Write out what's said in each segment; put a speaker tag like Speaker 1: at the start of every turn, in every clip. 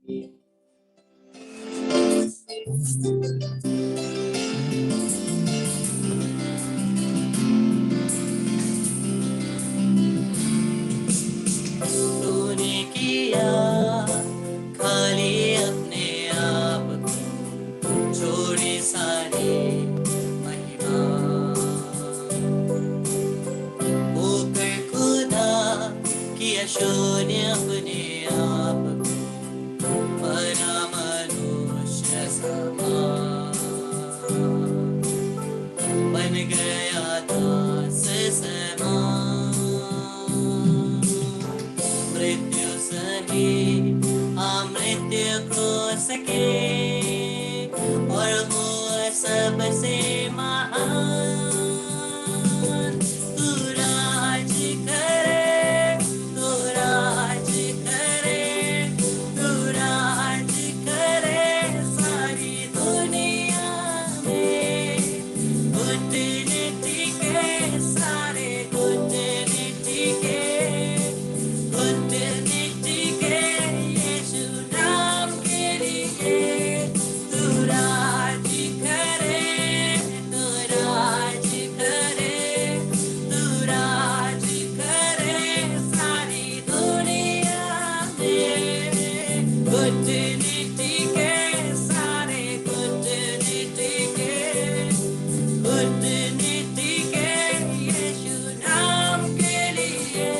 Speaker 1: तूने किया खाली अपने आप को, छोड़ी सारी महिमा। ऊपर खुदा किया शून्य अपने आप को, बना मनुष्य समान, बन गया दास समान। मृत्यु सही अमृत्यु क्रोस के, और हुआ सबसे महान। तू राज करे, तू राज करे, तू राज करे सारी दुनिया में। घुटने टिके सारे घुटने टिके, घुटने टिके यीशु नाम के लिए। तू राज करे, तू राज करे, तू राज करे सारी दुनिया में। घुटने टिके सारे घुटने टिके, घुटने टिके यीशु नाम के लिए।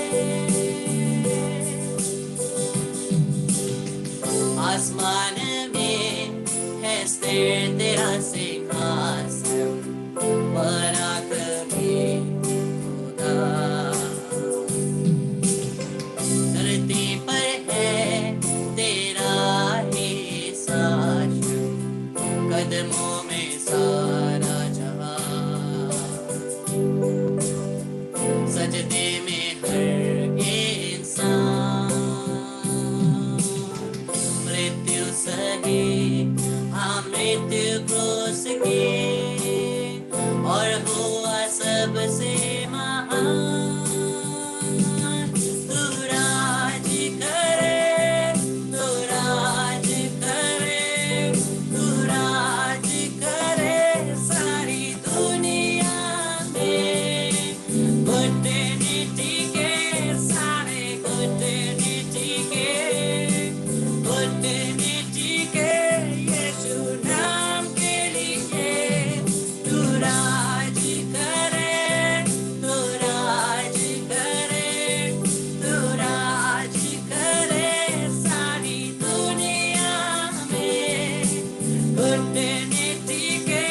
Speaker 1: आसमान में है स्थिर तेरा सिंहासन, बना कभी खुदा। धरती पर है तेरा ही शासन, कदमों में सारा जहां। सजदे में हर इंसान, मृत्यु सही अमृत्यु क्रोस के, और हुआ सबसे महान। तू राज करे, तू राज करे, तू राज करे सारी दुनिया में। घुटने टिके सारे घुटने टिके, घुटने टिके यीशु नाम के लिए। तू राज करे, तू राज करे, तू राज करे सारी दुनिया में। घुटने टिके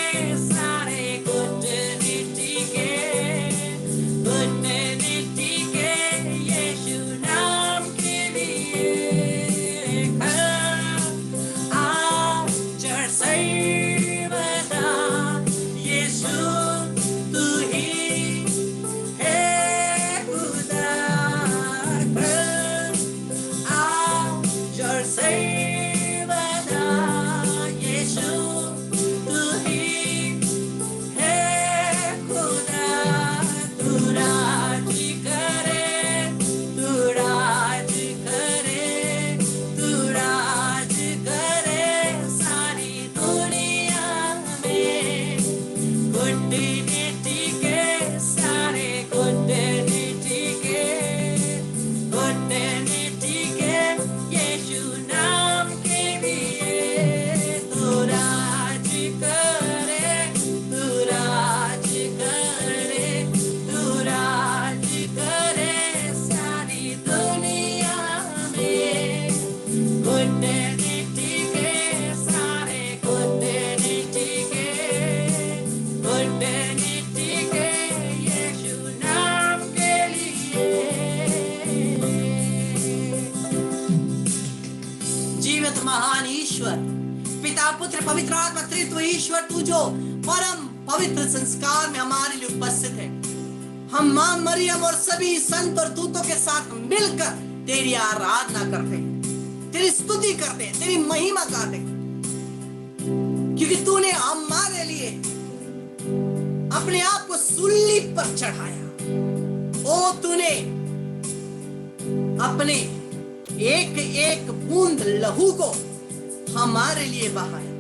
Speaker 1: सारे घुटने टिके, घुटने टिके यीशु नाम के लिए। आचर सर्वदा यीशु तू ही है खुदा। आचर सर्वदा यीशु तू ही है खुदा। तू राज करे, तू राज करे, तू राज करे सारी दुनिया में। घुटने टिके सारे घुटने टिके, घुटने टिके यीशु नाम के लिए। तू राज करे, तू राज करे, तू राज करे सारी दुनिया में। घुटने टिके सारे घुटने टिके, घुटने टिके यीशु नाम के लिए। जीवित महान ईश्वर पिता पुत्र पवित्र आत्मा त्रित्व ईश्वर, तू जो परम पवित्र संस्कार में हमारे लिए उपस्थित है, हम मां मरियम और सभी संत और दूतों के साथ मिलकर तेरी आराधना करते हैं, तेरी स्तुति करते हैं, तेरी महिमा गाते हैं, क्योंकि तूने हमारे लिए अपने आप को सूली पर चढ़ाया। ओ तूने अपने एक एक बूंद लहू को हमारे लिए बहाया।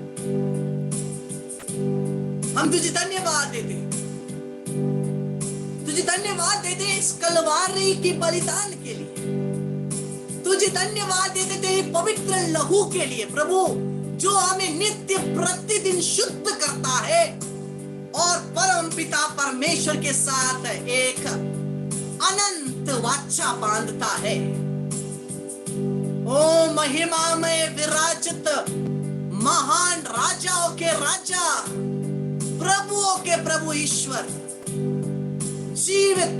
Speaker 1: हम तुझे धन्यवाद देते, तुझे धन्यवाद देते इस कलवारी की बलिदान के लिए, तुझे धन्यवाद देते तेरे पवित्र लहू के लिए प्रभु, जो हमें नित्य प्रतिदिन शुद्ध करता है और परम पिता परमेश्वर के साथ एक अनंत वाचा बांधता है। ओ महिमा में विराजित महान राजाओं के राजा, प्रभुओं के प्रभु ईश्वर, जीवित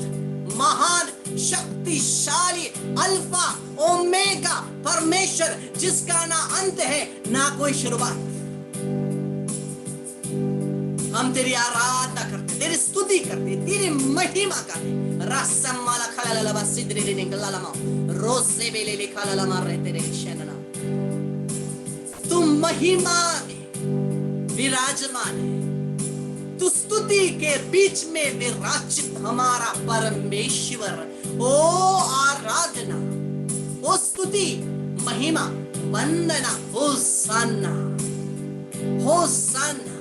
Speaker 1: महान शक्तिशाली अल्फा ओमेगा परमेश्वर, जिसका ना अंत है ना कोई शुरुआत। हम तेरी आराधना करते, तेरी स्तुति करते, तेरी महिमा करते। रसमाला खलाला बसिद्रे निकलालामा रोसे बेले लिखालामा रहते रे शनना। तुम महिमा में विराजमान है, तू स्तुति के बीच में विराजित हमारा परमेश्वर। ओ आराधना, ओ स्तुति, महिमा, वंदना, होसाना, होसाना,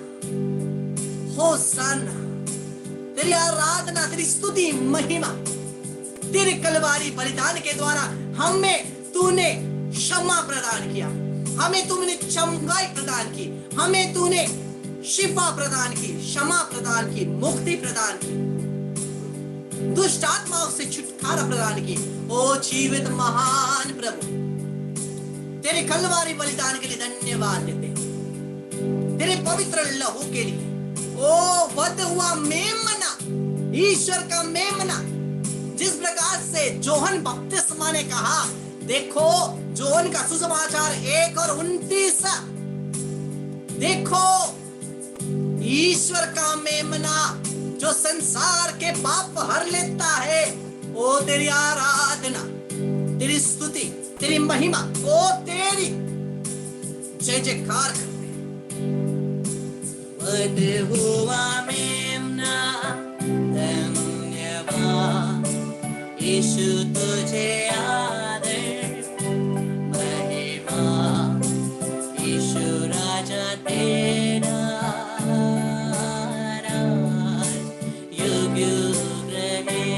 Speaker 1: होसाना। तेरी आराधना, तेरी स्तुति, महिमा, तेरे कलवारी बलिदान के द्वारा हमें तूने क्षमा प्रदान किया, हमें तूने चंगाई प्रदान की, हमें तूने शिफा प्रदान की, क्षमा प्रदान की, मुक्ति प्रदान की, दुष्ट आत्माओं से छुटकारा प्रदान की। ओ जीवित महान प्रभु, तेरे कलवारी बलिदान के लिए धन्यवाद देते हैं, तेरे पवित्र लहू के लिए। ओ वध हुआ मेमना, ईश्वर का मेमना, जिस प्रकार से जोहन बपतिस्मा ने कहा, देखो जोहन का सुसमाचार 1:29, देखो ईश्वर का मेमना जो संसार के पाप हर लेता है। ओ तेरी आराधना, तेरी स्तुति, तेरी महिमा, ओ तेरी जय जयकार करते। वध हुआ मेमना, धन्यवाद यीशु तुझे आदर महिमा, यीशु राजा तेरा राज युग युग रहे।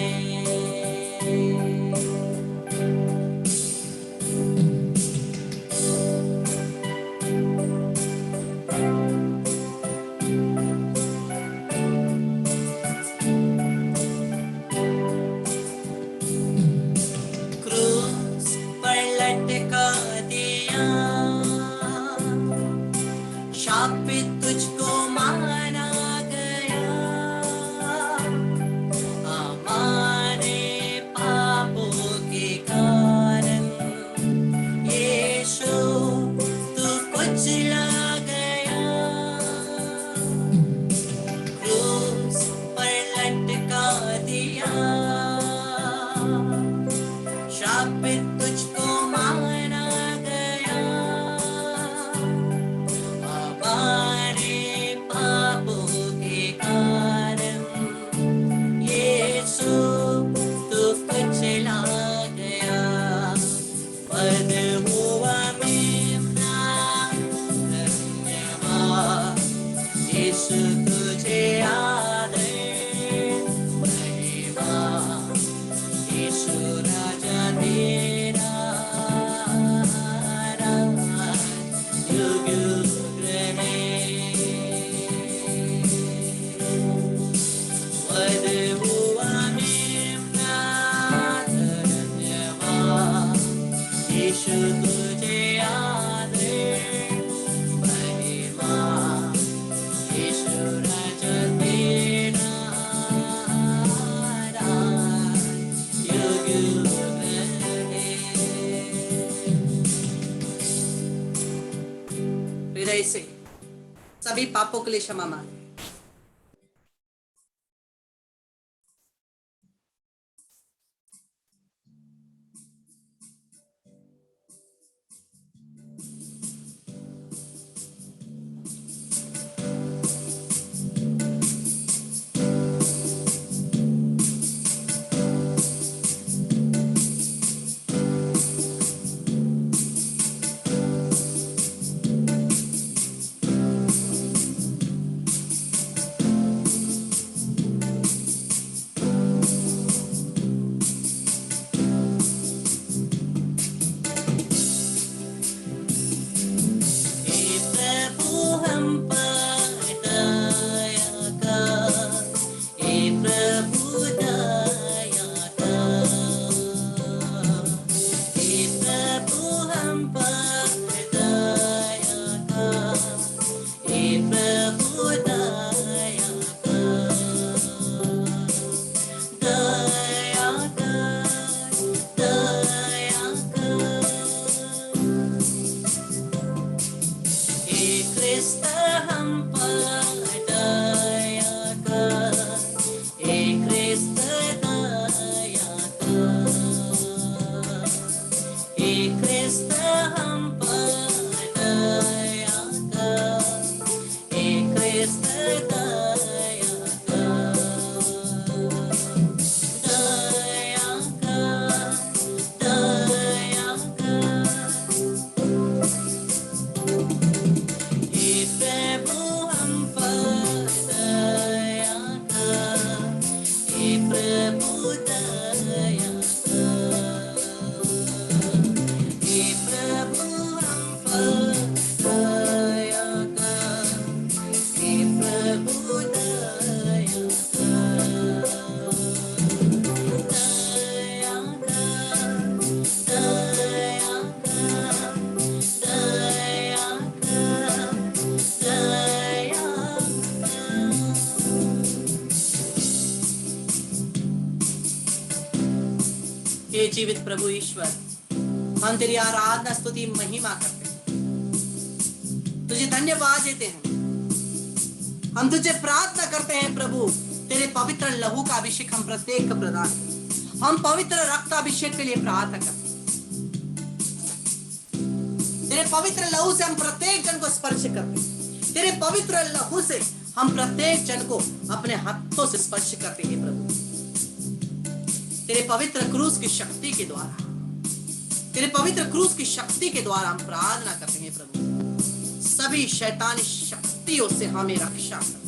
Speaker 1: शापित तुझको माना गया, हमारे पापों के कारण यीशु तू कुचला गया, क्रूस पर लटका दिया, शापित तुझको माना गया, हमारे पापों के कारण यीशु तू कुचला गया। वध हुआ मेमना, धन्यवाद यीशु तुझे आदर महिमा, यीशु राजा तेरा राज युग युग रहे। वध हुआ मेमना, धन्यवाद यीशु तुझे आदर महिमा, यीशु राजा तेरा राज युग युग रहे। हृदय से सभी पापों के लिए क्षमा मांगे। प्रभु हम पर दया कर, हे प्रभु दया कर, दया कर, दया कर। हे क्रिस्त हम पर दया कर, हे क्रिस्त दया कर, हे क्रिस्त हम पर दया कर, हे क्रिस्त दया कर, दया कर, दया कर। हे प्रभु हम पर दया कर, हे प्रभु दया कर, हे प्रभु हम पर दया कर, हे प्रभु दया कर, दया कर, दया कर, दया कर, दया कर। हे जीवित प्रभु ईश्वर, हम तेरी आराधना स्तुति महिमा करते हैं, तुझे धन्यवाद देते हैं, हम तुझे प्रार्थना करते हैं प्रभु। तेरे पवित्र लहू का अभिषेक हम प्रत्येक को प्रदान करें। हम पवित्र रक्ताभिषेक के लिए प्रार्थना करते हैं। तेरे पवित्र लहू से हम प्रत्येक जन को स्पर्श करते हैं। तेरे पवित्र लहू से हम प्रत्येक जन को अपने हाथों से स्पर्श करते हैं प्रभु। तेरे पवित्र क्रूस की शक्ति के द्वारा, तेरे पवित्र क्रूस की शक्ति के द्वारा हम प्रार्थना करते हैं प्रभु। सभी शैतानी शक्तियों से हमें रक्षा कर।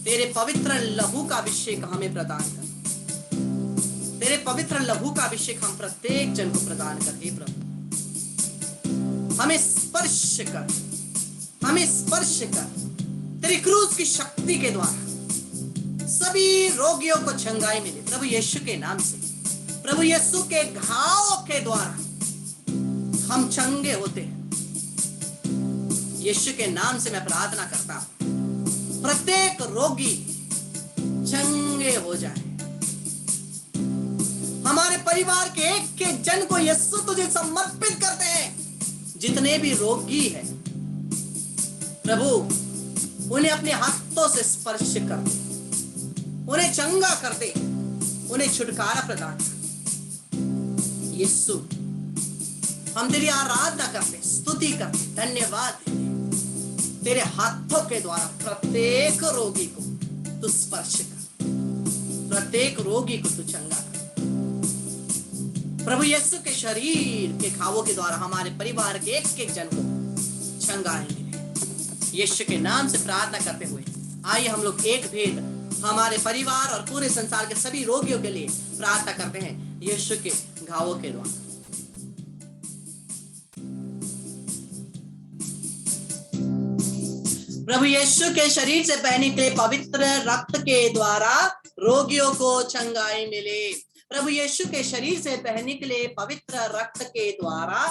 Speaker 1: तेरे पवित्र लहू का अभिषेक हमें प्रदान कर। तेरे पवित्र लहू का अभिषेक हम प्रत्येक जन को प्रदान करते हैं प्रभु। हमें स्पर्श कर, हमें स्पर्श कर। तेरी क्रूस की शक्ति के द्वारा सभी रोगियों को चंगाई मिले प्रभु यीशु के नाम से। प्रभु यीशु के घावों के द्वारा हम चंगे होते हैं। यीशु के नाम से मैं प्रार्थना करता हूं, प्रत्येक रोगी चंगे हो जाए। हमारे परिवार के एक जन को यीशु तुझे समर्पित करते हैं। जितने भी रोगी हैं प्रभु, उन्हें अपने हाथों से स्पर्श कर दे, उन्हें चंगा कर दे, उन्हें छुटकारा प्रदान कर। यीशु, हम तेरी आराधना करते, स्तुति करते, धन्यवाद देते। तेरे हाथों के द्वारा प्रत्येक रोगी को तू स्पर्श कर, प्रत्येक रोगी को तू चंगा कर। प्रभु यीशु के शरीर के घावों के द्वारा हमारे परिवार के एक जन को चंगाई मिले। यीशु के नाम से प्रार्थना करते हुए आइए हम लोग एक भेद हमारे परिवार और पूरे संसार के सभी रोगियों के लिए प्रार्थना करते हैं यीशु के घावों के द्वारा। प्रभु यीशु के शरीर से बहने के पवित्र रक्त के द्वारा रोगियों को चंगाई मिले। प्रभु यीशु के शरीर से बहने के लिए पवित्र रक्त के द्वारा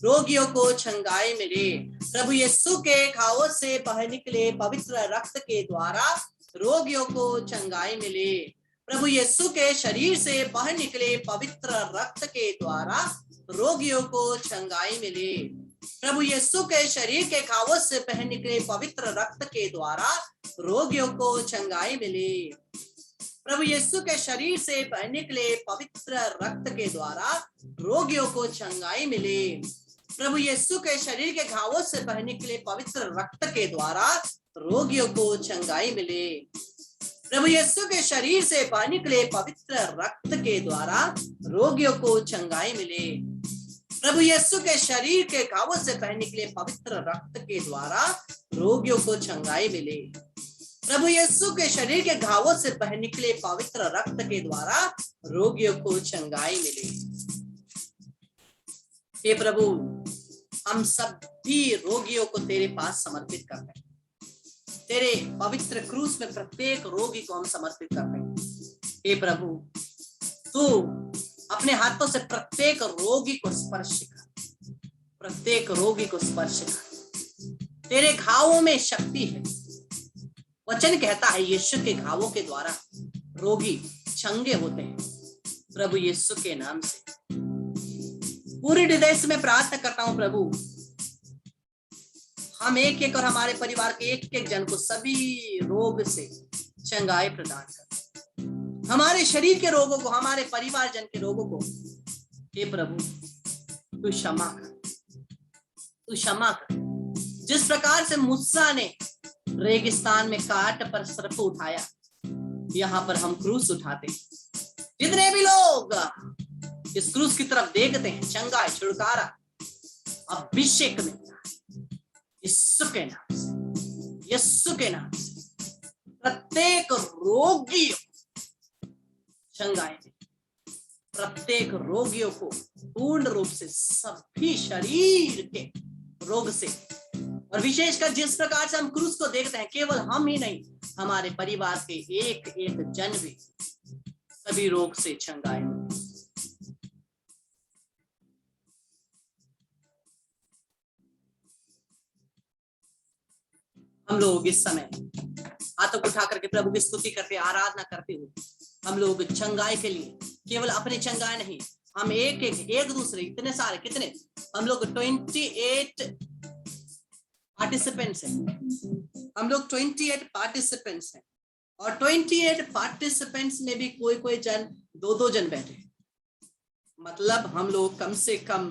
Speaker 1: रोगियों को चंगाई मिले। प्रभु यीशु के घावों से बहने के लिए पवित्र रक्त के द्वारा रोगियों को चंगाई मिले। प्रभु यीशु के शरीर से बाहर निकले पवित्र रक्त के द्वारा रोगियों को चंगाई मिले। प्रभु यीशु के शरीर के घावों से बह निकले पवित्र रक्त के द्वारा रोगियों को चंगाई मिले। प्रभु यीशु के शरीर से बह निकले पवित्र रक्त के द्वारा रोगियों को चंगाई मिले। प्रभु यीशु के शरीर के घावों से बह निकले पवित्र रक्त के द्वारा रोगियों को चंगाई मिले। प्रभु यीशु के शरीर से बह निकले पवित्र रक्त के द्वारा रोगियों को चंगाई मिले। प्रभु यीशु के शरीर के घावों से बह निकले पवित्र रक्त के द्वारा रोगियों को चंगाई मिले। प्रभु यीशु के शरीर के घावों से बह निकले पवित्र रक्त के द्वारा रोगियों को चंगाई मिले। हे प्रभु, हम सभी रोगियों को तेरे पास समर्पित करते हैं। तेरे पवित्र क्रूस में प्रत्येक रोगी को हम समर्पित करते हैं। हे प्रभु, तू अपने हाथों से प्रत्येक रोगी को स्पर्श कर, प्रत्येक रोगी को स्पर्श कर। तेरे घावों में शक्ति है। वचन कहता है यीशु के घावों के द्वारा रोगी चंगे होते हैं। प्रभु यीशु के नाम से पूरे हृदय से मैं प्रार्थना करता हूं प्रभु, हम एक एक और हमारे परिवार के एक एक जन को सभी रोग से चंगाई प्रदान कर। हमारे शरीर के रोगों को, हमारे परिवार जन के रोगों को हे प्रभु तू क्षमा कर, तू क्षमा कर। जिस प्रकार से मूसा ने रेगिस्तान में काट पर सर्प उठाया, यहाँ पर हम क्रूस उठाते हैं। जितने भी लोग इस क्रूस की तरफ देखते हैं, चंगाई, छुटकारा, अभिषेक मिलता है यीशु के नाम से, यीशु के नाम से। प्रत्येक रोगी चंगाई में, प्रत्येक रोगियों को पूर्ण रूप से सभी शरीर के रोग से, और विशेषकर जिस प्रकार से हम क्रूस को देखते हैं, केवल हम ही नहीं, हमारे परिवार के एक एक जन भी सभी रोग से चंगाई। हम लोग इस समय हाथों को उठा करके प्रभु की स्तुति करते, आराधना करते हुए हम लोग चंगाई के लिए, केवल अपने चंगाई नहीं, हम एक दूसरे, इतने सारे, कितने हम लोग 28 पार्टिसिपेंट्स हैं। हम लोग 28 पार्टिसिपेंट्स हैं, और 28 पार्टिसिपेंट्स में भी कोई जन 2-2 जन बैठे हैं। मतलब हम लोग कम से कम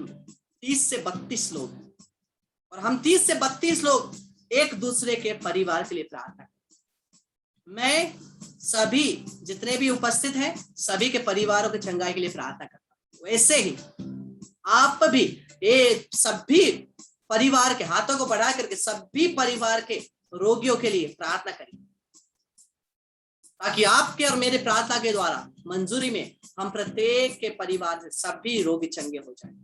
Speaker 1: 30 से 32 लोग हैं, और हम 30 से 32 लोग एक दूसरे के परिवार के लिए प्रार्थना करें। मैं सभी जितने भी उपस्थित हैं, सभी के परिवारों के चंगाई के लिए प्रार्थना करता हूं। वैसे ही आप भी सभी परिवार के हाथों को बढ़ा करके सभी परिवार के रोगियों के लिए प्रार्थना करिए, ताकि आपके और मेरे प्रार्थना के द्वारा मंजूरी में हम प्रत्येक के परिवार से सभी रोगी चंगे हो जाएं।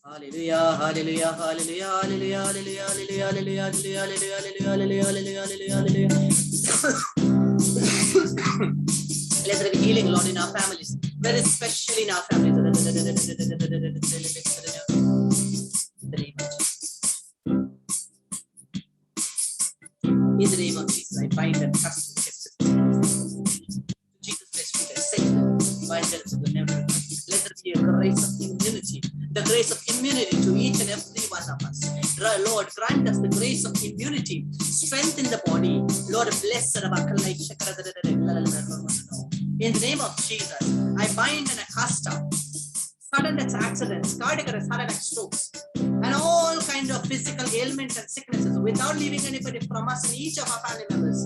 Speaker 1: Hallelujah, hallelujah, hallelujah, hallelujah, hallelujah, hallelujah, hallelujah, hallelujah, hallelujah, hallelujah, hallelujah, hallelujah. Let there be healing, Lord, in our families, very especially in our families. In the name of Jesus, I bind that trust. Jesus Christ, we can say, bind that to the never. Let there be a grace of immunity, the grace of immunity to each and every one of us. Lord, grant us the grace of immunity, strengthen the body. Lord, bless us. In the name of Jesus, I bind and I cast out sudden death, accidents, cardiac arrest, heart attack, strokes, and all kinds of physical ailments and sicknesses without leaving anybody from us and each of our family members.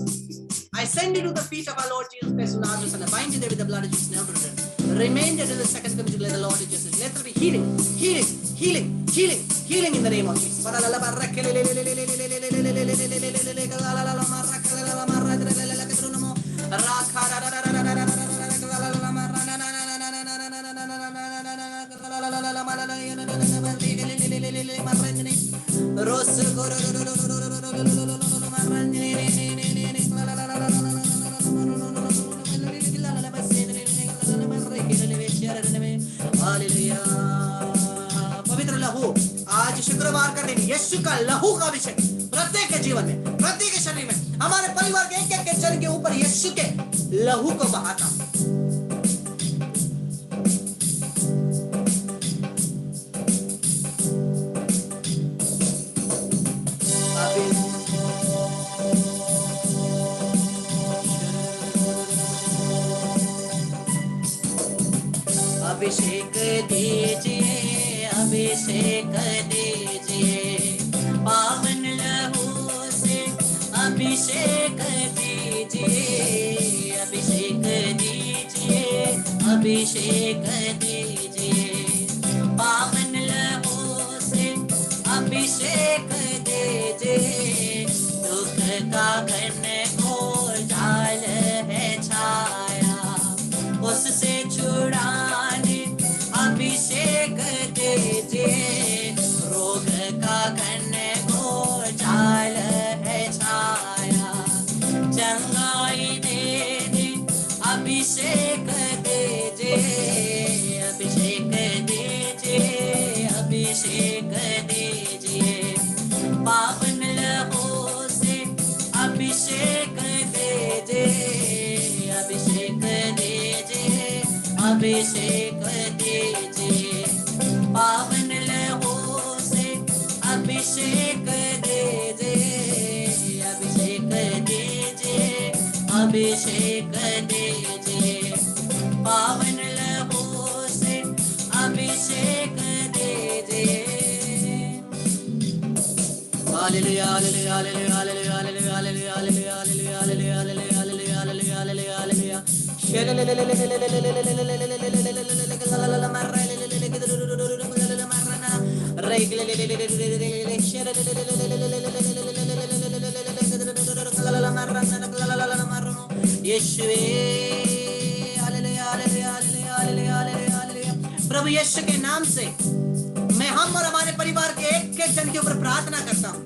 Speaker 1: I send you to the feet of our Lord Jesus Christ of Nazareth, and I bind you there with the blood of Jesus never return. Remain there till the second coming of the Lord Jesus. Let there be healing, healing, healing, healing, healing in the name of Jesus. पवित्र लहू आज शुक्रवार का दिन, यीशु का लहू का विषय प्रत्येक के जीवन में, प्रत्येक के शरीर में, हमारे परिवार के एक एक जन के ऊपर यीशु के लहू को बहाता। अभिषेक दीजिए, अभिषेक दीजिए, पावन लहू से अभिषेक दीजिए, अभिषेक दीजिए, अभिषेक दीजिए, पावन लहू से अभिषेक दीजिए। दुख का घन घोर जाल है छाया, उससे छुड़ाने अभिषेक दीजिए। रोग का घन घोर जाल है छाया, चंगाई दे दे अभिषेक दीजिए, अभिषेक अभिषेक दीजिए, पावन लहू से अभिषेक दीजिए, अभिषेक दीजिए, अभिषेक दीजिए, पावन लहू से अभिषेक दीजिए। Hallelujah hallelujah hallelujah hallelujah hallelujah hallelujah hallelujah hallelujah hallelujah hallelujah hallelujah hallelujah. प्रभु यीशु के नाम से मैं हम और हमारे परिवार के एक एक जन के ऊपर प्रार्थना करता हूँ।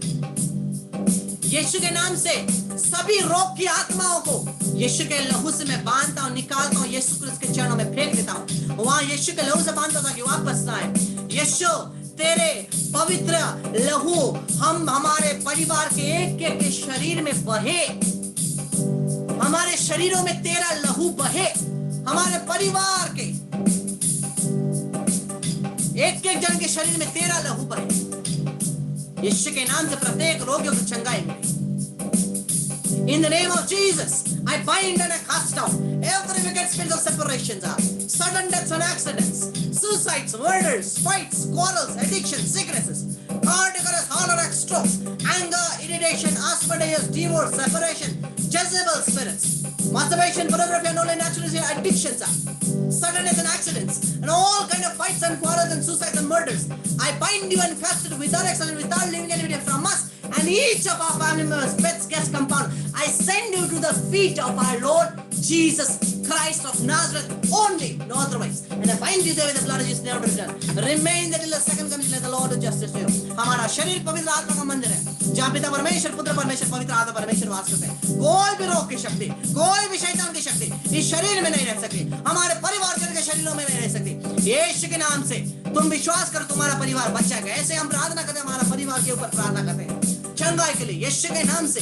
Speaker 1: यीशु के नाम से सभी रोग की आत्माओं को यीशु के लहू से मैं बांधता हूँ, निकालता हूँ, यीशु क्रिस्त के चरणों में फेंक देता हूँ। वहां यीशु के लहू से बांधता था कि वापस ना आए। यीशु तेरे पवित्र लहू हम हमारे परिवार के एक एक के शरीर में बहे, हमारे शरीरों में तेरा लहू बहे, हमारे परिवार के एक एक जन के शरीर में तेरा लहू बहे। यीशु के नाम से प्रत्येक रोगियों को चंगाई मिले। In the name of Jesus, I bind and I cast out every wicked spirit of separations, sudden deaths and accidents, suicides, murders, fights, quarrels, addictions, sicknesses, cardiac arrest, heart attack, strokes, anger, irritation, asperger's, divorce, separation, Jezebel spirits, masturbation, pornography, and only natural addictions, sudden deaths and accidents, and all kind of fights and quarrels and suicides and murders. I bind you and cast it without accident, without leaving any from us and each of our family members, pets, guests, compound. I send you to the feet of our Lord Jesus Christ of Nazareth only, no otherwise. And I bind you there with the blood of Jesus, never to return. Remain there till the second coming, let the Lord do justice to you. हमारा शरीर पवित्र आत्मा का मंदिर है, जहाँ पिता परमेश्वर, पुत्र परमेश्वर, पवित्र आत्मा परमेश्वर वास करते हैं। कोई भी रोग की शक्ति, कोई भी शैतान की शक्ति इस शरीर में नहीं रह सकती, हमारे परिवार के शरीरों में नहीं रह सकती। यीशु के नाम से तुम विश्वास करो, तुम्हारा परिवार बच जाएगा। ऐसे हम प्रार्थना करते हैं, हमारा परिवार के ऊपर प्रार्थना करते हैं चंगाई के लिए। यीशु के नाम से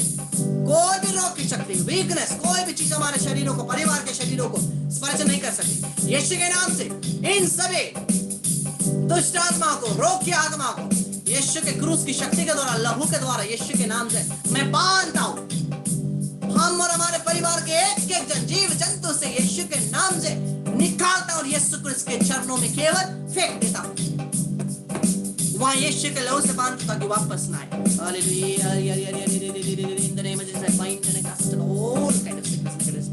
Speaker 1: कोई भी रोग की शक्ति, वीकनेस, कोई भी चीज हमारे शरीरों को, परिवार के शरीरों को स्पर्श नहीं कर सकती। यीशु के नाम से इन सभी दुष्ट आत्माओं को, रोग की आत्माओं को यीशु के क्रूस की शक्ति के द्वारा, लहू के द्वारा, यीशु के नाम से मैं बांधता हूं। हम और हमारे परिवार के एक एक जन, जीव जंतु से यीशु के नाम से निकालता और यीशु क्रिस्त के चरणों में केवल फेंक देता हूं। वहां यीशु के लहू से बांधता ताकि वापस ना आए। Hallelujah. In the name of Jesus, I bind and I cast all kind of sickness and spirits.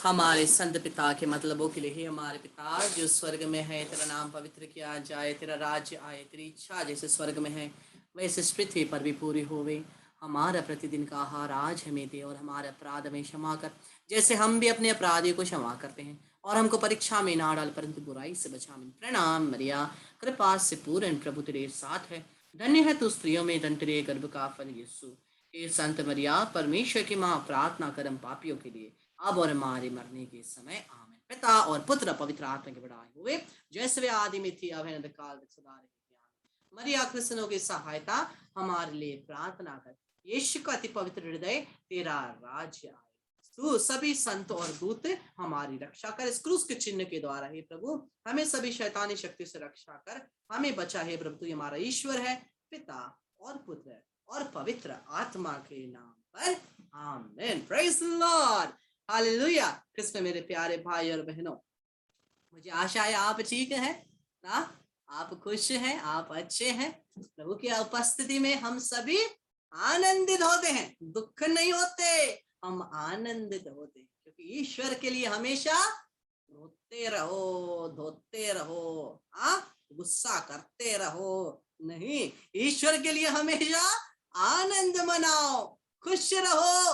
Speaker 1: हमारे संत पिता के मतलबों के लिए ही हमारे पिता जो स्वर्ग में है, तेरा नाम पवित्र किया जाए, तेरा राज्य आए, तेरी इच्छा जैसे स्वर्ग में है वैसे इस पृथ्वी पर भी पूरी होवे। हमारा प्रतिदिन का आहार आज हमें दे, और हमारे अपराध में क्षमा कर जैसे हम भी अपने अपराधियों को क्षमा करते हैं, और हमको परीक्षा में ना डाल परंतु बुराई से बचा। प्रणाम मरिया, कृपा से पूर्ण, प्रभु तेरे साथ है, धन्य है तू स्त्रियों में, धन्य तेरे गर्भ का फल यीशु। हे संत मरिया, परमेश्वर की माँ, प्रार्थना कर हम पापियों के लिए, अब और हमारे मरने के समय आमीन। पिता और पुत्र पवित्र आत्मा के बड़ाई हुए, जैसे वे आदि में थी, अब है, अनंत काल तक सदा रहेगी। मरिया कृष्णों की सहायता हमारे लिए प्रार्थना कर। यीशु का अति पवित्र हृदय, तेरा राज्य आए। तू सभी संत और दूत हमारी रक्षा कर। इस क्रूस के चिन्ह के द्वारा हे प्रभु हमें सभी शैतानी शक्ति से रक्षा कर, हमें बचा। हे प्रभु तू हमारा ईश्वर है, पिता और पुत्र और पवित्र आत्मा के नाम पर आमीन। Praise the lord, hallelujah. क्रिस्त में मेरे प्यारे भाई और बहनों, मुझे आशा है आप ठीक हैं ना, आप खुश हैं, आप अच्छे हैं। प्रभु की उपस्थिति में हम सभी आनंदित होते हैं, दुख नहीं होते, हम आनंदित होते हैं, क्योंकि ईश्वर के लिए हमेशा रोते रहो, धोते रहो, गुस्सा करते रहो नहीं, ईश्वर के लिए हमेशा आनंद मनाओ, खुश रहो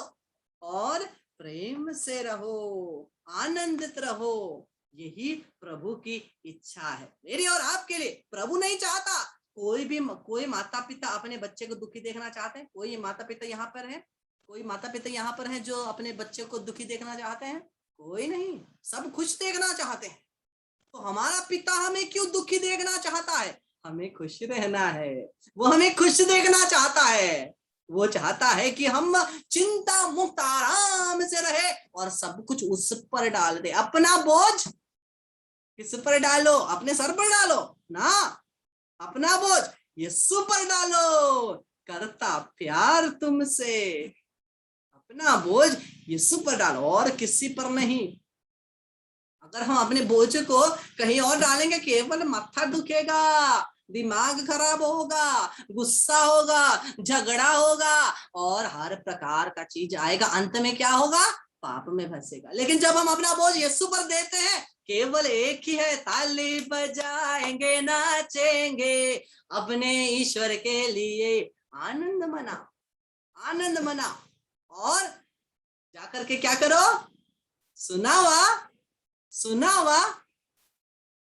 Speaker 1: और प्रेम से रहो, आनंदित रहो। यही प्रभु की इच्छा है मेरी और आपके लिए। प्रभु नहीं चाहता कोई माता पिता अपने बच्चे को दुखी देखना चाहते हैं? कोई माता पिता यहाँ पर है, कोई माता पिता यहाँ पर है जो अपने बच्चे को दुखी देखना चाहते हैं? कोई नहीं, सब खुश देखना चाहते हैं। तो हमारा पिता हमें क्यों दुखी देखना चाहता है? हमें खुश रहना है, वो हमें खुश देखना चाहता है। वो चाहता है कि हम चिंता मुक्त आराम से रहे और सब कुछ उस पर डाल दे। अपना बोझ किस पर डालो? अपने सर पर डालो ना, अपना बोझ यीशु पर डालो, करता प्यार तुमसे। अपना बोझ यीशु पर डालो और किसी पर नहीं। अगर हम अपने बोझ को कहीं और डालेंगे, केवल माथा दुखेगा, दिमाग खराब होगा, गुस्सा होगा, झगड़ा होगा और हर प्रकार का चीज आएगा। अंत में क्या होगा? पाप में फंसेगा। लेकिन जब हम अपना बोझ यीशु पर देते हैं, केवल एक ही है, ताली बजाएंगे, नाचेंगे अपने ईश्वर के लिए। आनंद मनाओ, आनंद मनाओ और जाकर के क्या करो? सुनावा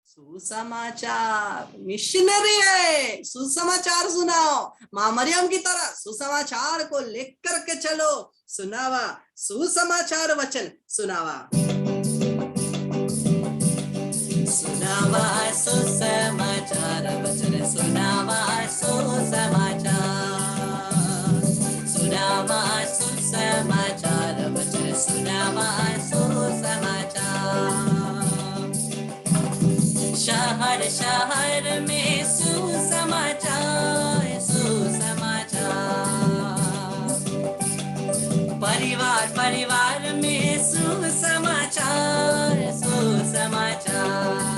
Speaker 1: सुसमाचार। मिशनरी है, सुसमाचार सुनाओ। मां मरियम की तरह सुसमाचार को लेकर के चलो। सुनावा सुसमाचार वचन, सुनावा सुसमाचार वचन, सुनावा सुसमाचार, सुनावा सुसमाचार वचन, सुनावा सुसमाचार। शहर शहर में सुसमाचार, सुसमाचार। परिवार परिवार में सुसमाचार, सुसमाचार।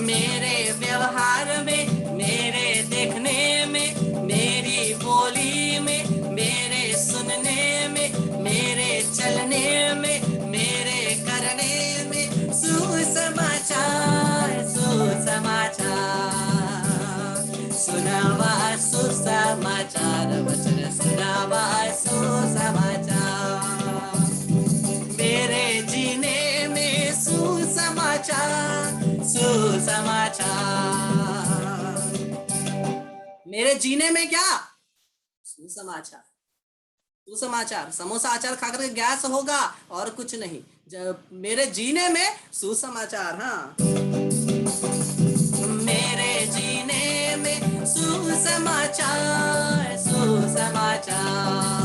Speaker 1: मेरे व्यवहार में, मेरे देखने में, मेरी बोली में, मेरे सुनने में, मेरे चलने में, मेरे करने में सुसमाचार, सुसमाचार। सुनावा सुसमाचार वचन, सुनावा सुसमाचार। मेरे जीने में सुसमाचार, सुसमाचार। मेरे जीने में क्या? सुसमाचार, सुसमाचार। समोसा अचार खाकर के गैस होगा और कुछ नहीं। जब मेरे जीने में सुसमाचार, हाँ, मेरे जीने में सुसमाचार, सुसमाचार।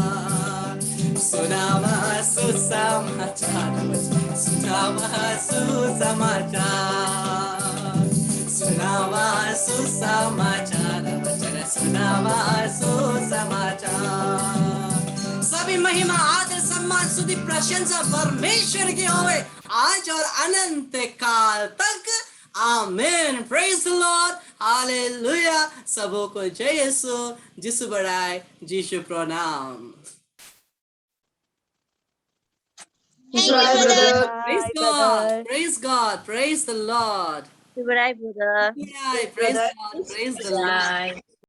Speaker 1: सुनावा सुसमाचार, सुनावा सुसमाचार, सुनावा सुसमाचार वचन, सुनावा सुसमाचार। सभी महिमा आदर सम्मान स्तुति प्रशंसा परमेश्वर की होवे, आज और अनंत काल तक। आमीन। Praise the lord, hallelujah. सबों को जय यीशु, जिसु बढ़ाए, जिसु प्रणाम।
Speaker 2: Thank you, brother.
Speaker 1: Praise God. Praise God. Praise the Lord.
Speaker 2: Bye, brother.
Speaker 1: Yeah, praise God. Praise the Lord.
Speaker 3: Bye.